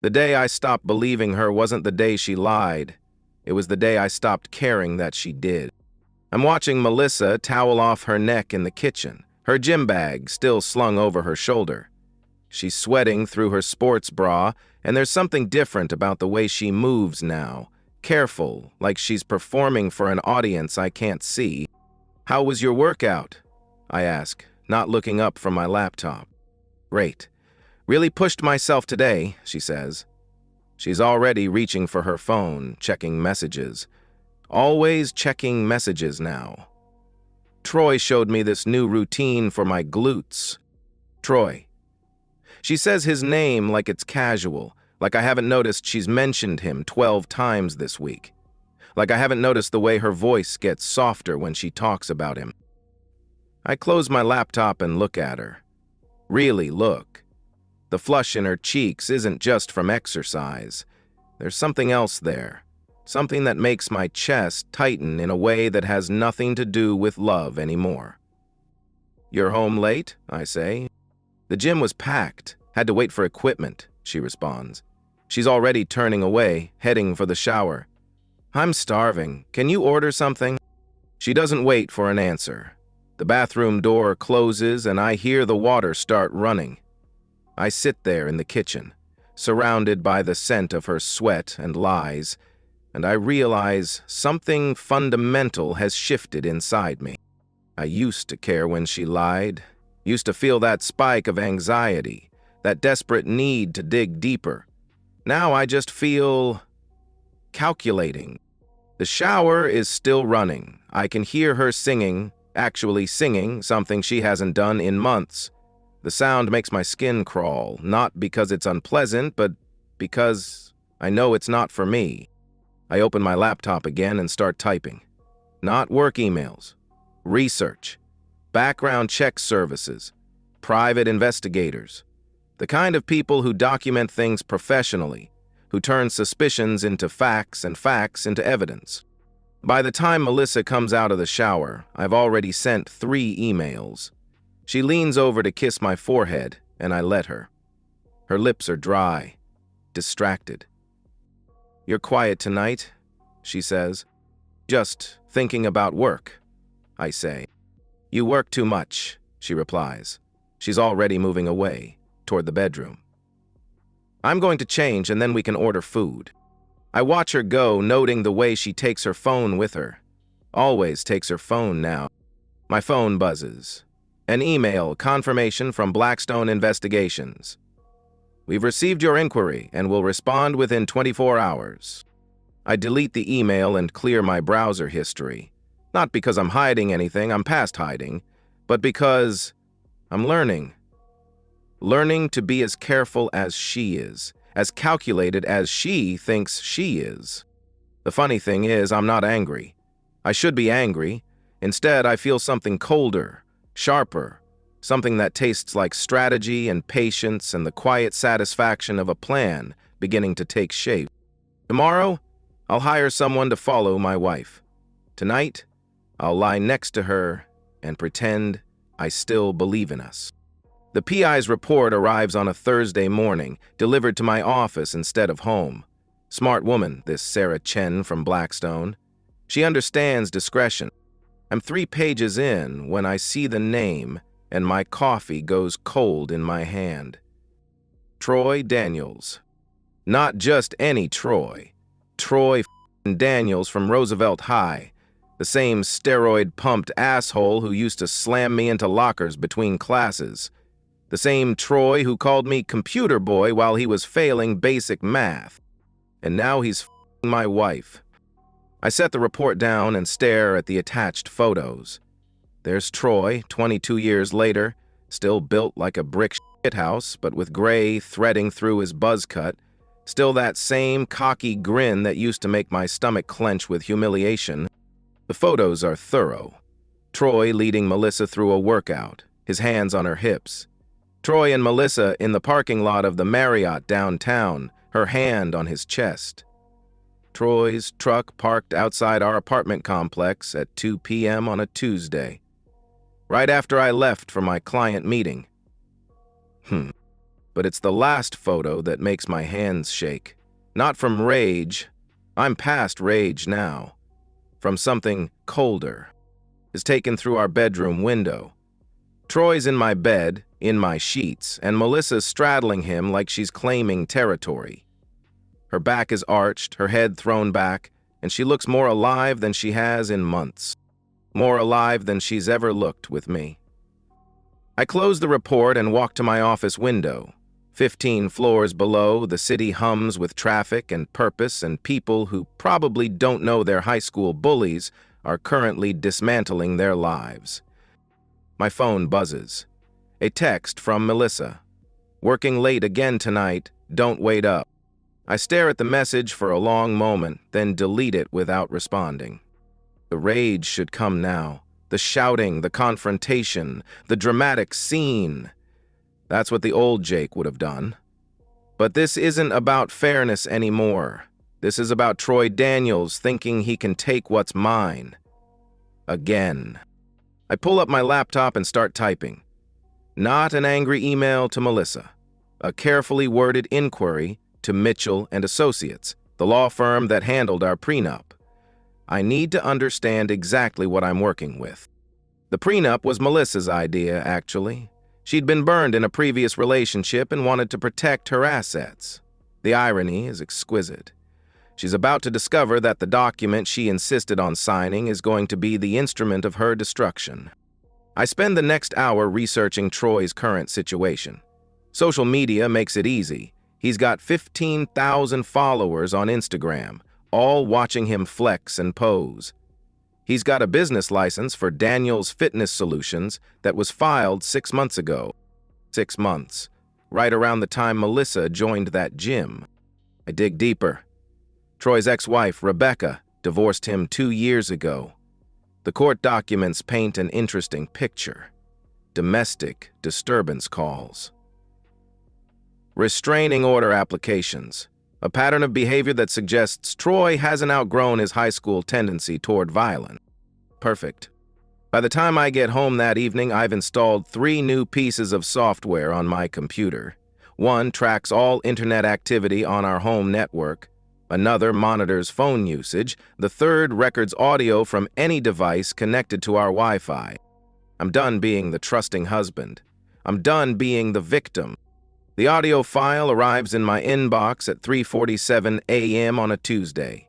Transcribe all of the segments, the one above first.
The day I stopped believing her wasn't the day she lied. It was the day I stopped caring that she did. I'm watching Melissa towel off her neck in the kitchen, her gym bag still slung over her shoulder. She's sweating through her sports bra, and there's something different about the way she moves now. Careful, like she's performing for an audience I can't see. "How was your workout?" I ask, not looking up from my laptop. "Great. Really pushed myself today," she says. She's already reaching for her phone, checking messages. Always checking messages now. "Troy showed me this new routine for my glutes." Troy. She says his name like it's casual, like I haven't noticed she's mentioned him 12 times this week. Like I haven't noticed the way her voice gets softer when she talks about him. I close my laptop and look at her. Really look. The flush in her cheeks isn't just from exercise. There's something else there. Something that makes my chest tighten in a way that has nothing to do with love anymore. "You're home late?" I say. "The gym was packed. Had to wait for equipment," she responds. She's already turning away, heading for the shower. "I'm starving. Can you order something?" She doesn't wait for an answer. The bathroom door closes and I hear the water start running. I sit there in the kitchen, surrounded by the scent of her sweat and lies, and I realize something fundamental has shifted inside me. I used to care when she lied, used to feel that spike of anxiety, that desperate need to dig deeper. Now I just feel calculating. The shower is still running. I can hear her singing, actually singing, something she hasn't done in months. The sound makes my skin crawl, not because it's unpleasant, but because I know it's not for me. I open my laptop again and start typing. Not work emails. Research. Background check services. Private investigators. The kind of people who document things professionally, who turn suspicions into facts and facts into evidence. By the time Melissa comes out of the shower, I've already sent 3 emails. She leans over to kiss my forehead, and I let her. Her lips are dry, distracted. "You're quiet tonight," she says. "Just thinking about work," I say. "You work too much," she replies. She's already moving away, toward the bedroom. "I'm going to change and then we can order food." I watch her go, noting the way she takes her phone with her. Always takes her phone now. My phone buzzes. An email confirmation from Blackstone Investigations. "We've received your inquiry and will respond within 24 hours. I delete the email and clear my browser history. Not because I'm hiding anything, I'm past hiding, but because I'm learning. Learning to be as careful as she is, as calculated as she thinks she is. The funny thing is, I'm not angry. I should be angry. Instead, I feel something colder, sharper, something that tastes like strategy and patience and the quiet satisfaction of a plan beginning to take shape. Tomorrow, I'll hire someone to follow my wife. Tonight, I'll lie next to her and pretend I still believe in us. The PI's report arrives on a Thursday morning, delivered to my office instead of home. Smart woman, this Sarah Chen from Blackstone. She understands discretion. I'm 3 pages in when I see the name and my coffee goes cold in my hand. Troy Daniels. Not just any Troy. Troy Daniels from Roosevelt High. The same steroid-pumped asshole who used to slam me into lockers between classes. The same Troy who called me computer boy while he was failing basic math. And now he's my wife. I set the report down and stare at the attached photos. There's Troy, 22 years later, still built like a brick shithouse, but with gray threading through his buzz cut. Still that same cocky grin that used to make my stomach clench with humiliation. The photos are thorough. Troy leading Melissa through a workout, his hands on her hips. Troy and Melissa in the parking lot of the Marriott downtown, her hand on his chest. Troy's truck parked outside our apartment complex at 2 p.m. on a Tuesday, right after I left for my client meeting. But it's the last photo that makes my hands shake. Not from rage. I'm past rage now. From something colder. Is taken through our bedroom window. Troy's in my bed, in my sheets, and Melissa's straddling him like she's claiming territory. Her back is arched, her head thrown back, and she looks more alive than she has in months. More alive than she's ever looked with me. I close the report and walk to my office window. 15 floors below, the city hums with traffic and purpose, and people who probably don't know their high school bullies are currently dismantling their lives. My phone buzzes. A text from Melissa. Working late again tonight, don't wait up. I stare at the message for a long moment, then delete it without responding. The rage should come now. The shouting, the confrontation, the dramatic scene. That's what the old Jake would have done. But this isn't about fairness anymore. This is about Troy Daniels thinking he can take what's mine. Again. I pull up my laptop and start typing. Not an angry email to Melissa. A carefully worded inquiry to Mitchell and Associates, the law firm that handled our prenup. I need to understand exactly what I'm working with. The prenup was Melissa's idea, actually. She'd been burned in a previous relationship and wanted to protect her assets. The irony is exquisite. She's about to discover that the document she insisted on signing is going to be the instrument of her destruction. I spend the next hour researching Troy's current situation. Social media makes it easy. He's got 15,000 followers on Instagram, all watching him flex and pose. He's got a business license for Daniels Fitness Solutions that was filed 6 months ago. 6 months, right around the time Melissa joined that gym. I dig deeper. Troy's ex-wife, Rebecca, divorced him 2 years ago. The court documents paint an interesting picture. Domestic disturbance calls. Restraining order applications. A pattern of behavior that suggests Troy hasn't outgrown his high school tendency toward violence. Perfect. By the time I get home that evening, I've installed 3 new pieces of software on my computer. One tracks all internet activity on our home network. Another monitors phone usage. The third records audio from any device connected to our Wi-Fi. I'm done being the trusting husband. I'm done being the victim. The audio file arrives in my inbox at 3:47 a.m. on a Tuesday.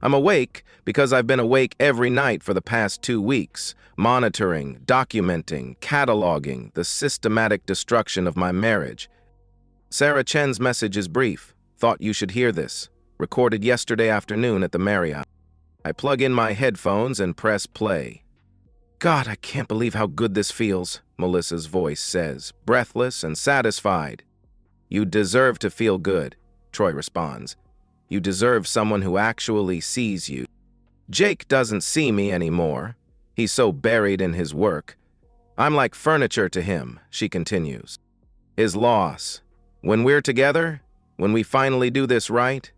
I'm awake because I've been awake every night for the past 2 weeks, monitoring, documenting, cataloging the systematic destruction of my marriage. Sarah Chen's message is brief. Thought you should hear this. Recorded yesterday afternoon at the Marriott. I plug in my headphones and press play. God, I can't believe how good this feels, Melissa's voice says, breathless and satisfied. You deserve to feel good, Troy responds. You deserve someone who actually sees you. Jake doesn't see me anymore. He's so buried in his work. I'm like furniture to him, she continues. His loss. When we're together, when we finally do this right,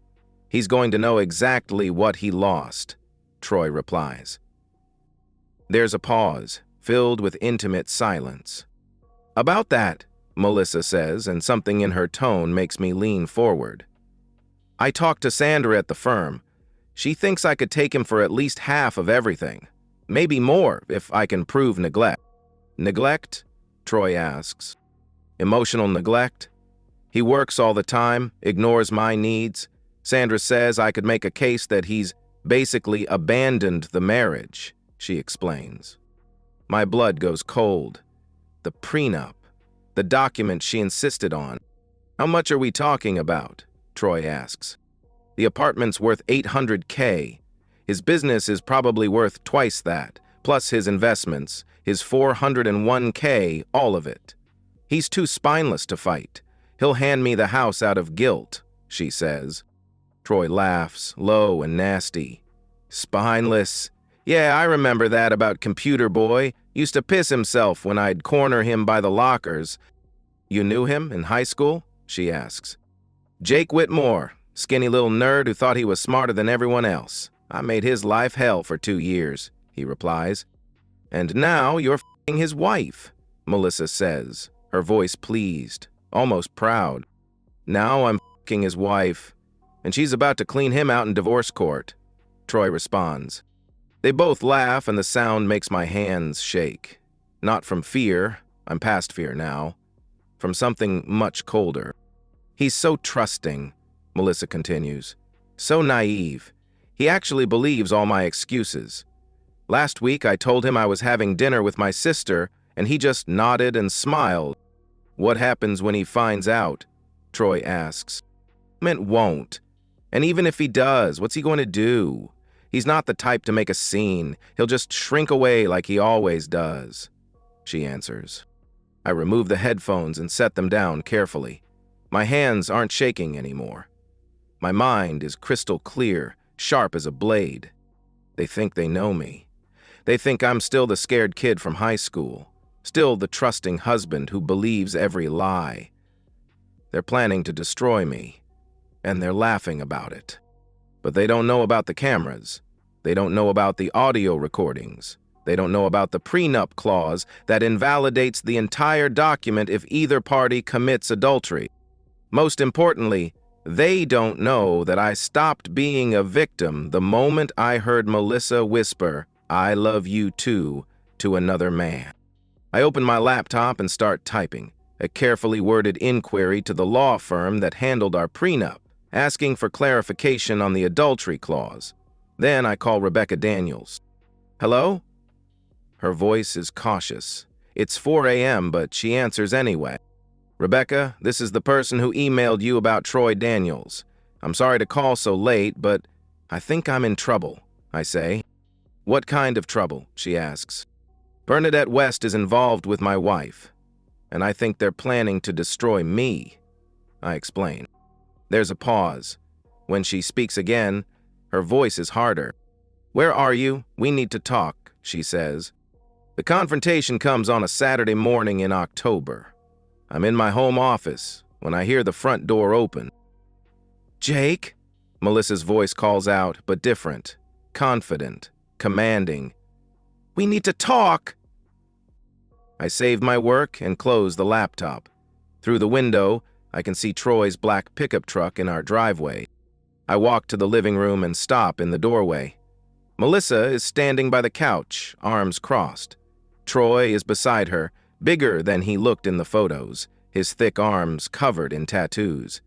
he's going to know exactly what he lost, Troy replies. There's a pause, filled with intimate silence. About that, Melissa says, and something in her tone makes me lean forward. I talked to Sandra at the firm. She thinks I could take him for at least half of everything. Maybe more if I can prove neglect. Neglect? Troy asks. Emotional neglect? He works all the time, ignores my needs. Sandra says I could make a case that he's basically abandoned the marriage, she explains. My blood goes cold. The prenup. The document she insisted on. How much are we talking about? Troy asks. The apartment's worth $800K. His business is probably worth twice that, plus his investments, his $401K, all of it. He's too spineless to fight. He'll hand me the house out of guilt, she says. Troy laughs, low and nasty. Spineless? Yeah, I remember that about Computer Boy. Used to piss himself when I'd corner him by the lockers. You knew him in high school? She asks. Jake Whitmore, skinny little nerd who thought he was smarter than everyone else. I made his life hell for 2 years, he replies. And now you're f***ing his wife, Melissa says, her voice pleased, almost proud. Now I'm f***ing his wife, and she's about to clean him out in divorce court, Troy responds. They both laugh, and the sound makes my hands shake. Not from fear, I'm past fear now, from something much colder. He's so trusting, Melissa continues. So naive. He actually believes all my excuses. Last week I told him I was having dinner with my sister, and he just nodded and smiled. What happens when he finds out? Troy asks. It won't. And even if he does, what's he going to do? He's not the type to make a scene. He'll just shrink away like he always does, she answers. I remove the headphones and set them down carefully. My hands aren't shaking anymore. My mind is crystal clear, sharp as a blade. They think they know me. They think I'm still the scared kid from high school, still the trusting husband who believes every lie. They're planning to destroy me, and they're laughing about it. But they don't know about the cameras. They don't know about the audio recordings. They don't know about the prenup clause that invalidates the entire document if either party commits adultery. Most importantly, they don't know that I stopped being a victim the moment I heard Melissa whisper, "I love you too," to another man. I open my laptop and start typing, a carefully worded inquiry to the law firm that handled our prenup, asking for clarification on the adultery clause. Then I call Rebecca Daniels. Hello? Her voice is cautious. It's 4 a.m., but she answers anyway. Rebecca, this is the person who emailed you about Troy Daniels. I'm sorry to call so late, but I think I'm in trouble, I say. What kind of trouble? She asks. Bernadette West is involved with my wife, and I think they're planning to destroy me, I explain. There's a pause. When she speaks again, her voice is harder. Where are you? We need to talk, she says. The confrontation comes on a Saturday morning in October. I'm in my home office when I hear the front door open. Jake? Melissa's voice calls out, but different, confident, commanding. We need to talk! I save my work and close the laptop. Through the window, I can see Troy's black pickup truck in our driveway. I walk to the living room and stop in the doorway. Melissa is standing by the couch, arms crossed. Troy is beside her, bigger than he looked in the photos, his thick arms covered in tattoos.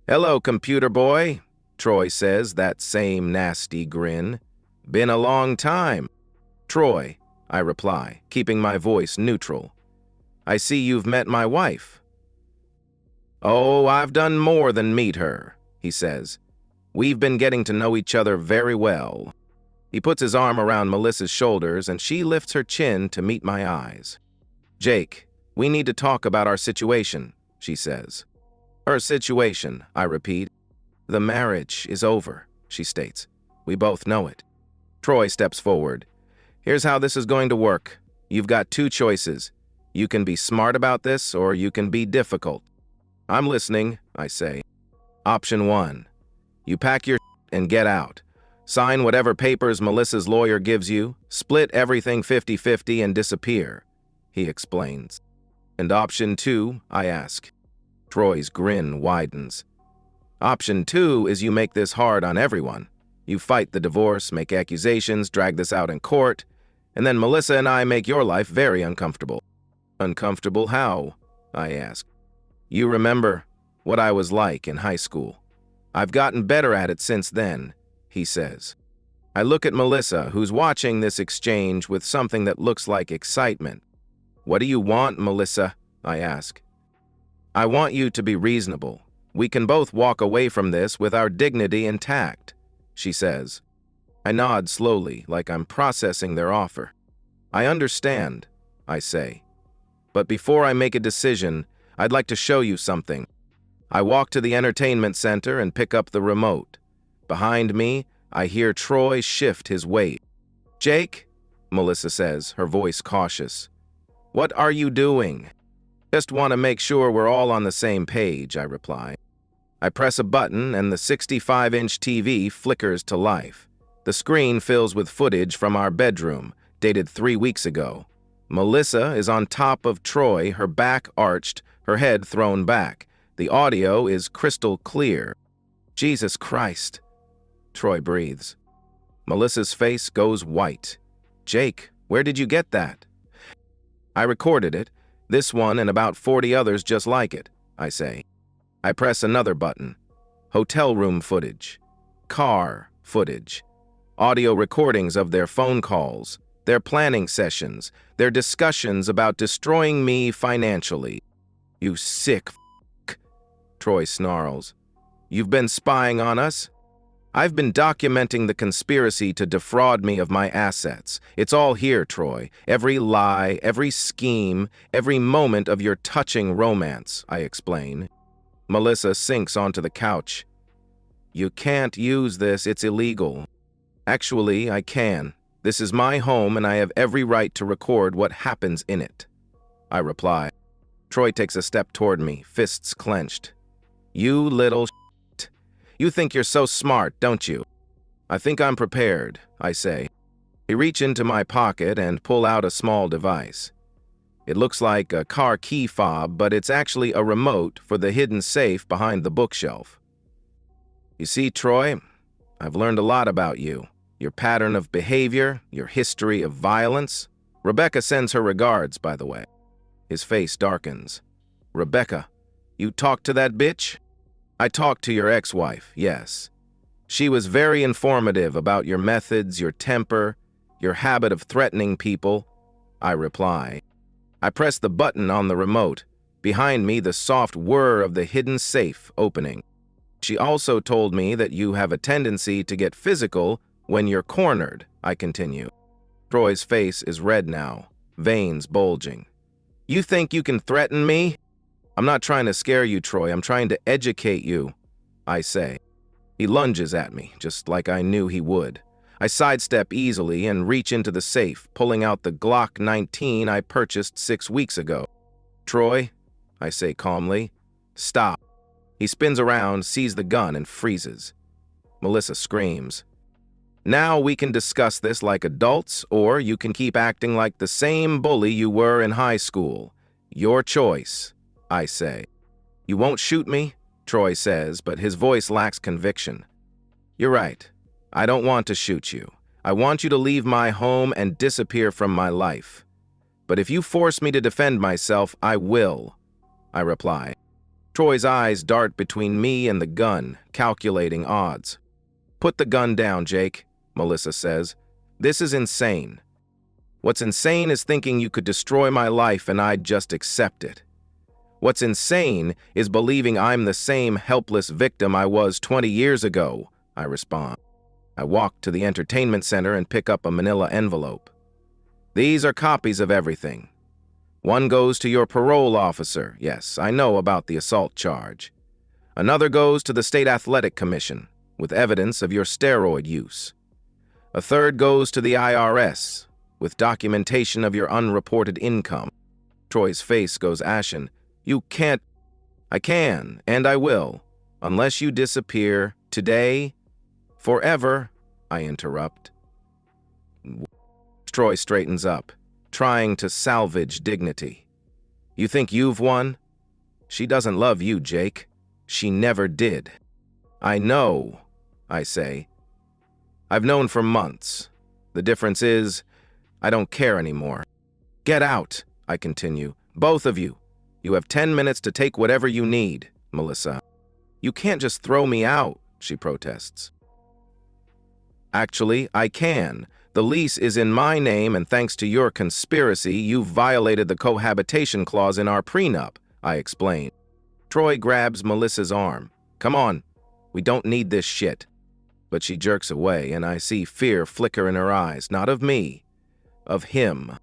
Hello, computer boy, Troy says, that same nasty grin. Been a long time. Troy, I reply, keeping my voice neutral. I see you've met my wife. Oh, I've done more than meet her, he says. We've been getting to know each other very well. He puts his arm around Melissa's shoulders, and she lifts her chin to meet my eyes. Jake, we need to talk about our situation, she says. Her situation, I repeat. The marriage is over, she states. We both know it. Troy steps forward. Here's how this is going to work. You've got two choices. You can be smart about this, or you can be difficult. I'm listening, I say. Option 1. You pack your and get out. Sign whatever papers Melissa's lawyer gives you, split everything 50-50 and disappear, he explains. And option 2, I ask. Troy's grin widens. Option 2 is you make this hard on everyone. You fight the divorce, make accusations, drag this out in court, and then Melissa and I make your life very uncomfortable. Uncomfortable how? I ask. You remember what I was like in high school. I've gotten better at it since then, he says. I look at Melissa, who's watching this exchange with something that looks like excitement. What do you want, Melissa? I ask. I want you to be reasonable. We can both walk away from this with our dignity intact, she says. I nod slowly, like I'm processing their offer. I understand, I say. But before I make a decision, I'd like to show you something. I walk to the entertainment center and pick up the remote. Behind me, I hear Troy shift his weight. Jake, Melissa says, her voice cautious. What are you doing? Just want to make sure we're all on the same page, I reply. I press a button and the 65-inch TV flickers to life. The screen fills with footage from our bedroom, dated 3 weeks ago. Melissa is on top of Troy, her back arched, her head thrown back. The audio is crystal clear. Jesus Christ, Troy breathes. Melissa's face goes white. Jake, where did you get that? I recorded it, this one and about 40 others just like it, I say. I press another button. Hotel room footage. Car footage. Audio recordings of their phone calls, their planning sessions, their discussions about destroying me financially. You sick f***, Troy snarls. You've been spying on us? I've been documenting the conspiracy to defraud me of my assets. It's all here, Troy. Every lie, every scheme, every moment of your touching romance, I explain. Melissa sinks onto the couch. You can't use this, it's illegal. Actually, I can. This is my home and I have every right to record what happens in it. I reply. Troy takes a step toward me, fists clenched. You little shit. You think you're so smart, don't you? I think I'm prepared, I say. I reach into my pocket and pull out a small device. It looks like a car key fob, but it's actually a remote for the hidden safe behind the bookshelf. You see, Troy, I've learned a lot about you. Your pattern of behavior, your history of violence. Rebecca sends her regards, by the way. His face darkens. Rebecca, you talked to that bitch? I talked to your ex-wife, yes. She was very informative about your methods, your temper, your habit of threatening people. I reply. I press the button on the remote. Behind me, the soft whir of the hidden safe opening. She also told me that you have a tendency to get physical when you're cornered, I continue. Troy's face is red now, veins bulging. You think you can threaten me? I'm not trying to scare you, Troy. I'm trying to educate you, I say. He lunges at me, just like I knew he would. I sidestep easily and reach into the safe, pulling out the Glock 19 I purchased 6 weeks ago. Troy, I say calmly, stop. He spins around, sees the gun, and freezes. Melissa screams. Now we can discuss this like adults, or you can keep acting like the same bully you were in high school. Your choice, I say. You won't shoot me, Troy says, but his voice lacks conviction. You're right. I don't want to shoot you. I want you to leave my home and disappear from my life. But if you force me to defend myself, I will, I reply. Troy's eyes dart between me and the gun, calculating odds. Put the gun down, Jake, Melissa says. This is insane. What's insane is thinking you could destroy my life and I'd just accept it. What's insane is believing I'm the same helpless victim I was 20 years ago, I respond. I walk to the entertainment center and pick up a manila envelope. These are copies of everything. One goes to your parole officer. Yes, I know about the assault charge. Another goes to the State Athletic Commission, with evidence of your steroid use. A third goes to the IRS, with documentation of your unreported income. Troy's face goes ashen. You can't. I can, and I will, unless you disappear today, forever, I interrupt. Troy straightens up, trying to salvage dignity. You think you've won? She doesn't love you, Jake. She never did. I know, I say. I've known for months. The difference is, I don't care anymore. Get out, I continue. Both of you. You have 10 minutes to take whatever you need, Melissa. You can't just throw me out, she protests. Actually, I can. The lease is in my name, and thanks to your conspiracy, you've violated the cohabitation clause in our prenup, I explain. Troy grabs Melissa's arm. Come on, we don't need this shit. But she jerks away, and I see fear flicker in her eyes, not of me, of him.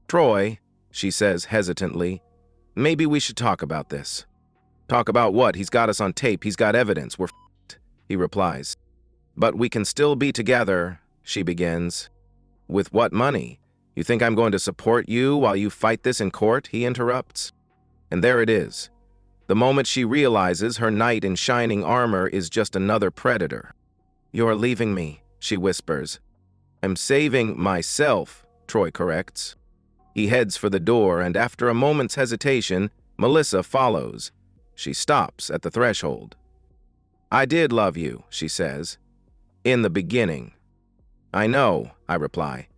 Troy, she says hesitantly, maybe we should talk about this. Talk about what? He's got us on tape, he's got evidence, we're f***ed, he replies. But we can still be together, she begins. With what money? You think I'm going to support you while you fight this in court? He interrupts. And there it is. The moment she realizes her knight in shining armor is just another predator. You're leaving me, she whispers. I'm saving myself, Troy corrects. He heads for the door, and after a moment's hesitation, Melissa follows. She stops at the threshold. "I did love you," she says. "In the beginning." "I know," I reply.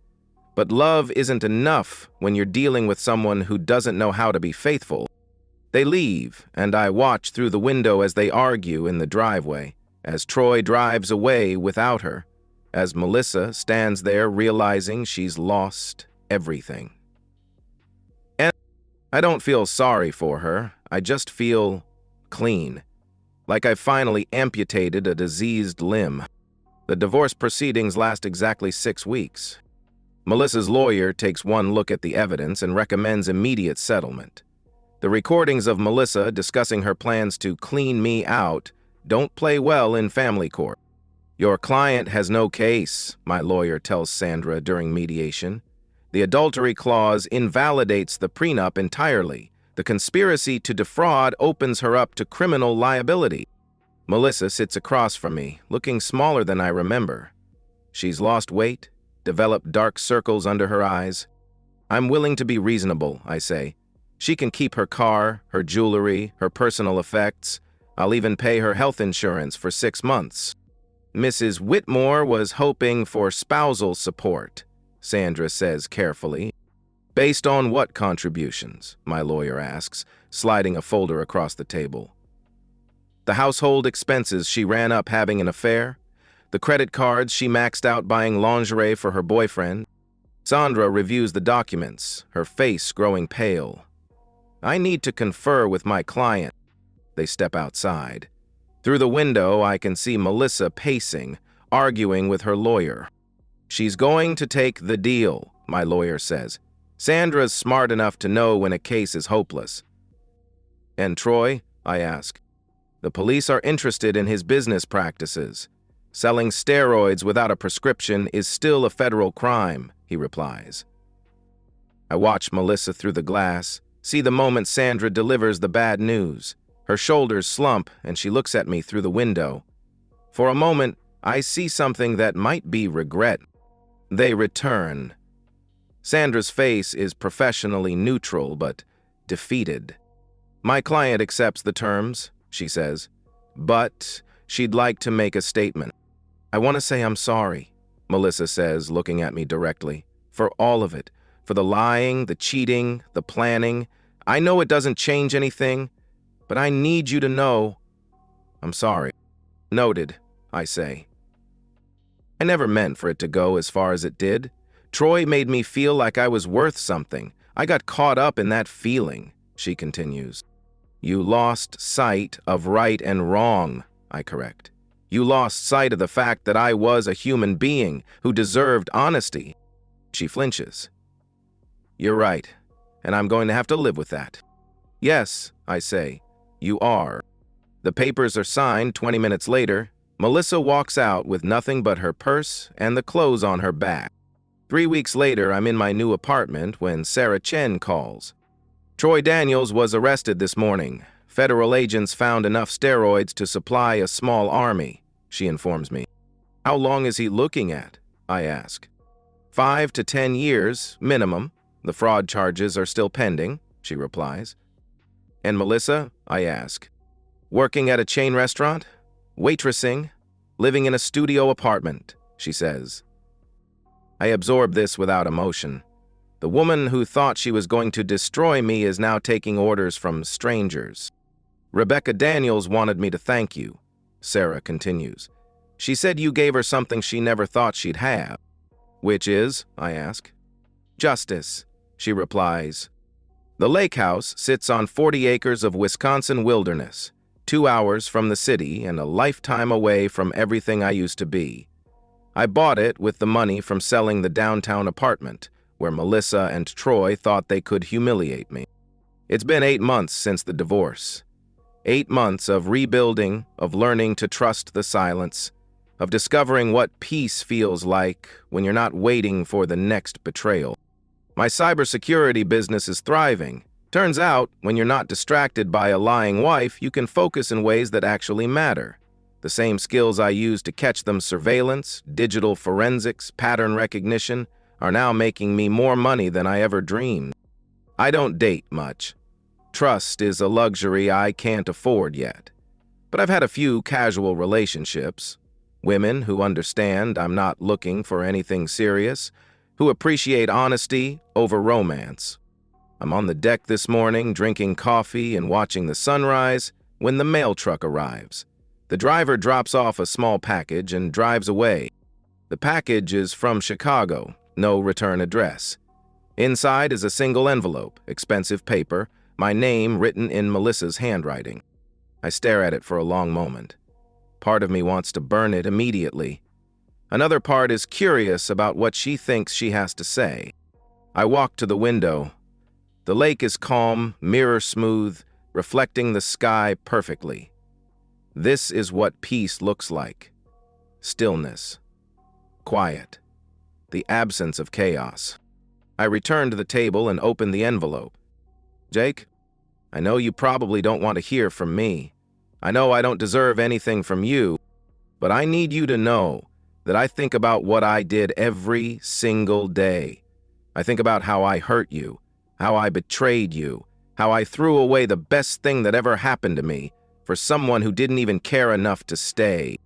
"But love isn't enough when you're dealing with someone who doesn't know how to be faithful." They leave, and I watch through the window as they argue in the driveway, as Troy drives away without her, as Melissa stands there realizing she's lost everything. And I don't feel sorry for her, I just feel clean, like I've finally amputated a diseased limb. The divorce proceedings last exactly 6 weeks. Melissa's lawyer takes one look at the evidence and recommends immediate settlement. The recordings of Melissa discussing her plans to clean me out don't play well in family court. "Your client has no case," my lawyer tells Sandra during mediation. "The adultery clause invalidates the prenup entirely. The conspiracy to defraud opens her up to criminal liability." Melissa sits across from me, looking smaller than I remember. She's lost weight, developed dark circles under her eyes. "I'm willing to be reasonable," I say. "She can keep her car, her jewelry, her personal effects. I'll even pay her health insurance for 6 months." "Mrs. Whitmore was hoping for spousal support," Sandra says carefully. "Based on what contributions?" my lawyer asks, sliding a folder across the table. "The household expenses she ran up having an affair, the credit cards she maxed out buying lingerie for her boyfriend." Sandra reviews the documents, her face growing pale. "I need to confer with my client." They step outside. Through the window, I can see Melissa pacing, arguing with her lawyer. "She's going to take the deal," my lawyer says. "Sandra's smart enough to know when a case is hopeless." "And Troy?" I ask. "The police are interested in his business practices. Selling steroids without a prescription is still a federal crime," he replies. I watch Melissa through the glass, see the moment Sandra delivers the bad news. Her shoulders slump, and she looks at me through the window. For a moment, I see something that might be regret. They return. Sandra's face is professionally neutral, but defeated. "My client accepts the terms," she says, "but she'd like to make a statement." "I want to say I'm sorry," Melissa says, looking at me directly, "for all of it, for the lying, the cheating, the planning. I know it doesn't change anything, but I need you to know I'm sorry." "Noted," I say. I never meant for it to go as far as it did. Troy made me feel like I was worth something. I got caught up in that feeling, she continues. "You lost sight of right and wrong," I correct. "You lost sight of the fact that I was a human being who deserved honesty." She flinches. "You're right, and I'm going to have to live with that." "Yes," I say, "you are." The papers are signed 20 minutes later. Melissa walks out with nothing but her purse and the clothes on her back. 3 weeks later, I'm in my new apartment when Sarah Chen calls. "Troy Daniels was arrested this morning. Federal agents found enough steroids to supply a small army," she informs me. "How long is he looking at?" I ask. 5 to 10 years, minimum. The fraud charges are still pending," she replies. "And Melissa?" I ask. "Working at a chain restaurant? Waitressing? Living in a studio apartment," she says. I absorb this without emotion. The woman who thought she was going to destroy me is now taking orders from strangers. "Rebecca Daniels wanted me to thank you," Sarah continues. "She said you gave her something she never thought she'd have." "Which is?" I ask. "Justice," she replies. "The lake house sits on 40 acres of Wisconsin wilderness, 2 hours from the city and a lifetime away from everything I used to be. I bought it with the money from selling the downtown apartment, where Melissa and Troy thought they could humiliate me. It's been 8 months since the divorce. 8 months of rebuilding, of learning to trust the silence, of discovering what peace feels like when you're not waiting for the next betrayal. My cybersecurity business is thriving. Turns out, when you're not distracted by a lying wife, you can focus in ways that actually matter. The same skills I use to catch them, surveillance, digital forensics, pattern recognition, are now making me more money than I ever dreamed. I don't date much. Trust is a luxury I can't afford yet. But I've had a few casual relationships. Women who understand I'm not looking for anything serious, who appreciate honesty over romance. I'm on the deck this morning drinking coffee and watching the sunrise when the mail truck arrives. The driver drops off a small package and drives away. The package is from Chicago, no return address. Inside is a single envelope, expensive paper, my name written in Melissa's handwriting. I stare at it for a long moment. Part of me wants to burn it immediately. Another part is curious about what she thinks she has to say. I walk to the window. The lake is calm, mirror smooth, reflecting the sky perfectly. This is what peace looks like. Stillness. Quiet. The absence of chaos. I return to the table and open the envelope. Jake, I know you probably don't want to hear from me. I know I don't deserve anything from you, but I need you to know that I think about what I did every single day. I think about how I hurt you, how I betrayed you, how I threw away the best thing that ever happened to me for someone who didn't even care enough to stay.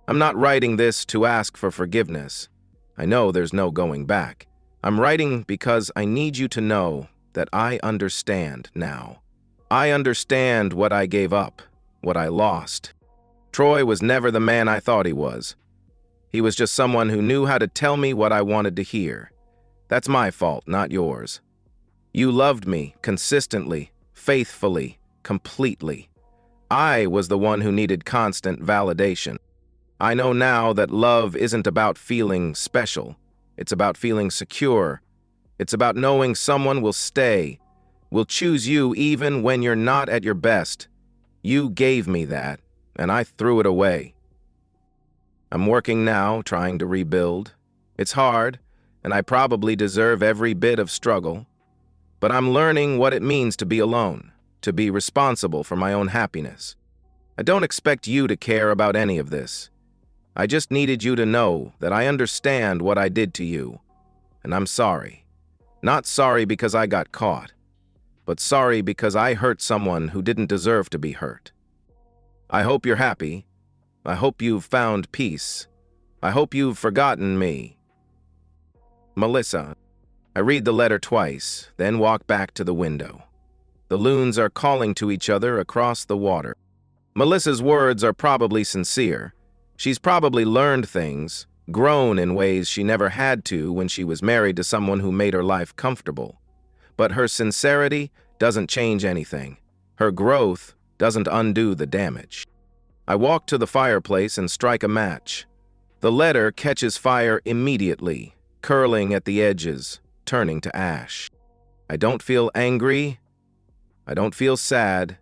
I'm not writing this to ask for forgiveness. I know there's no going back. I'm writing because I need you to know that I understand now. I understand what I gave up, what I lost. Troy was never the man I thought he was. He was just someone who knew how to tell me what I wanted to hear. That's my fault, not yours. You loved me consistently, faithfully, completely. I was the one who needed constant validation. I know now that love isn't about feeling special. It's about feeling secure. It's about knowing someone will stay, will choose you even when you're not at your best. You gave me that, and I threw it away. I'm working now, trying to rebuild. It's hard, and I probably deserve every bit of struggle. But I'm learning what it means to be alone, to be responsible for my own happiness. I don't expect you to care about any of this. I just needed you to know that I understand what I did to you, and I'm sorry. Not sorry because I got caught, but sorry because I hurt someone who didn't deserve to be hurt. I hope you're happy. I hope you've found peace. I hope you've forgotten me. Melissa. I read the letter twice, then walk back to the window. The loons are calling to each other across the water. Melissa's words are probably sincere. She's probably learned things, grown in ways she never had to when she was married to someone who made her life comfortable. But her sincerity doesn't change anything. Her growth doesn't undo the damage. I walk to the fireplace and strike a match. The letter catches fire immediately, curling at the edges, turning to ash. I don't feel angry. I don't feel sad.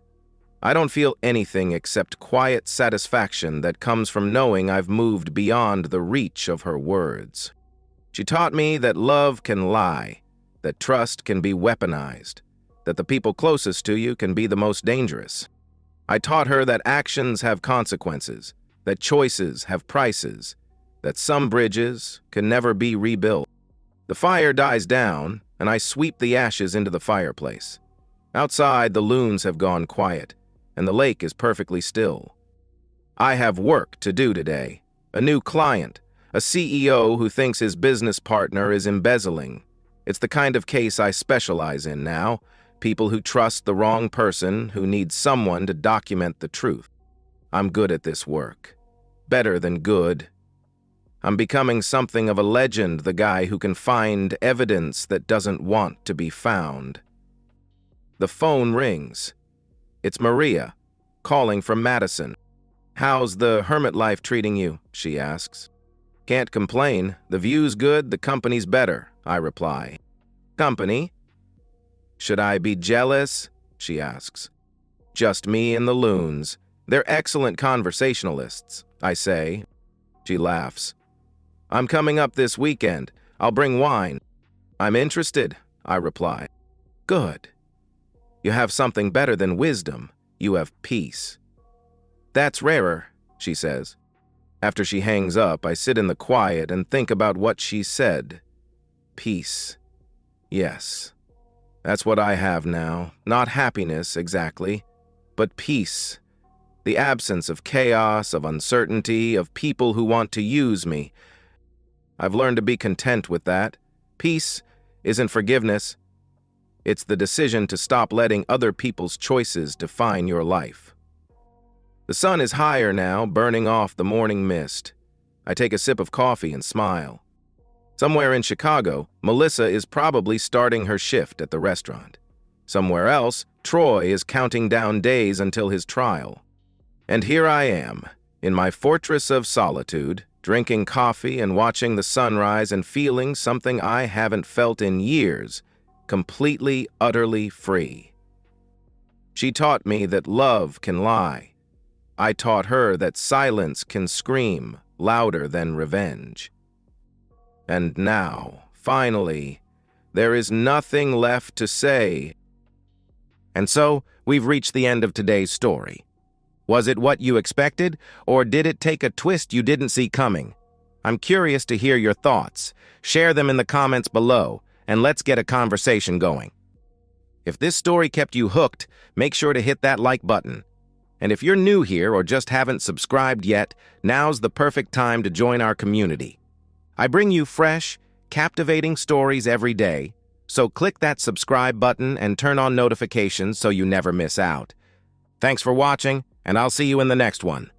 I don't feel anything except quiet satisfaction that comes from knowing I've moved beyond the reach of her words. She taught me that love can lie, that trust can be weaponized, that the people closest to you can be the most dangerous. I taught her that actions have consequences, that choices have prices, that some bridges can never be rebuilt. The fire dies down, and I sweep the ashes into the fireplace. Outside, the loons have gone quiet, and the lake is perfectly still. I have work to do today. A new client, a CEO who thinks his business partner is embezzling. It's the kind of case I specialize in now, people who trust the wrong person, who need someone to document the truth. I'm good at this work. Better than good. I'm becoming something of a legend, the guy who can find evidence that doesn't want to be found. The phone rings. It's Maria, calling from Madison. "How's the hermit life treating you?" she asks. "Can't complain. The view's good, the company's better," I reply. "Company? Should I be jealous?" she asks. "Just me and the loons. They're excellent conversationalists," I say. She laughs. "I'm coming up this weekend. I'll bring wine." "I'm interested," I reply. "Good. You have something better than wisdom. You have peace." "That's rarer," she says. After she hangs up, I sit in the quiet and think about what she said. Peace. Yes, that's what I have now. Not happiness, exactly, but peace. The absence of chaos, of uncertainty, of people who want to use me. I've learned to be content with that. Peace isn't forgiveness. It's the decision to stop letting other people's choices define your life. The sun is higher now, burning off the morning mist. I take a sip of coffee and smile. Somewhere in Chicago, Melissa is probably starting her shift at the restaurant. Somewhere else, Troy is counting down days until his trial. And here I am, in my fortress of solitude, drinking coffee and watching the sunrise and feeling something I haven't felt in years, completely, utterly free. She taught me that love can lie. I taught her that silence can scream louder than revenge. And now, finally, there is nothing left to say. And so, we've reached the end of today's story. Was it what you expected, or did it take a twist you didn't see coming? I'm curious to hear your thoughts. Share them in the comments below, and let's get a conversation going. If this story kept you hooked, make sure to hit that like button. And if you're new here or just haven't subscribed yet, now's the perfect time to join our community. I bring you fresh, captivating stories every day, so click that subscribe button and turn on notifications so you never miss out. Thanks for watching, and I'll see you in the next one.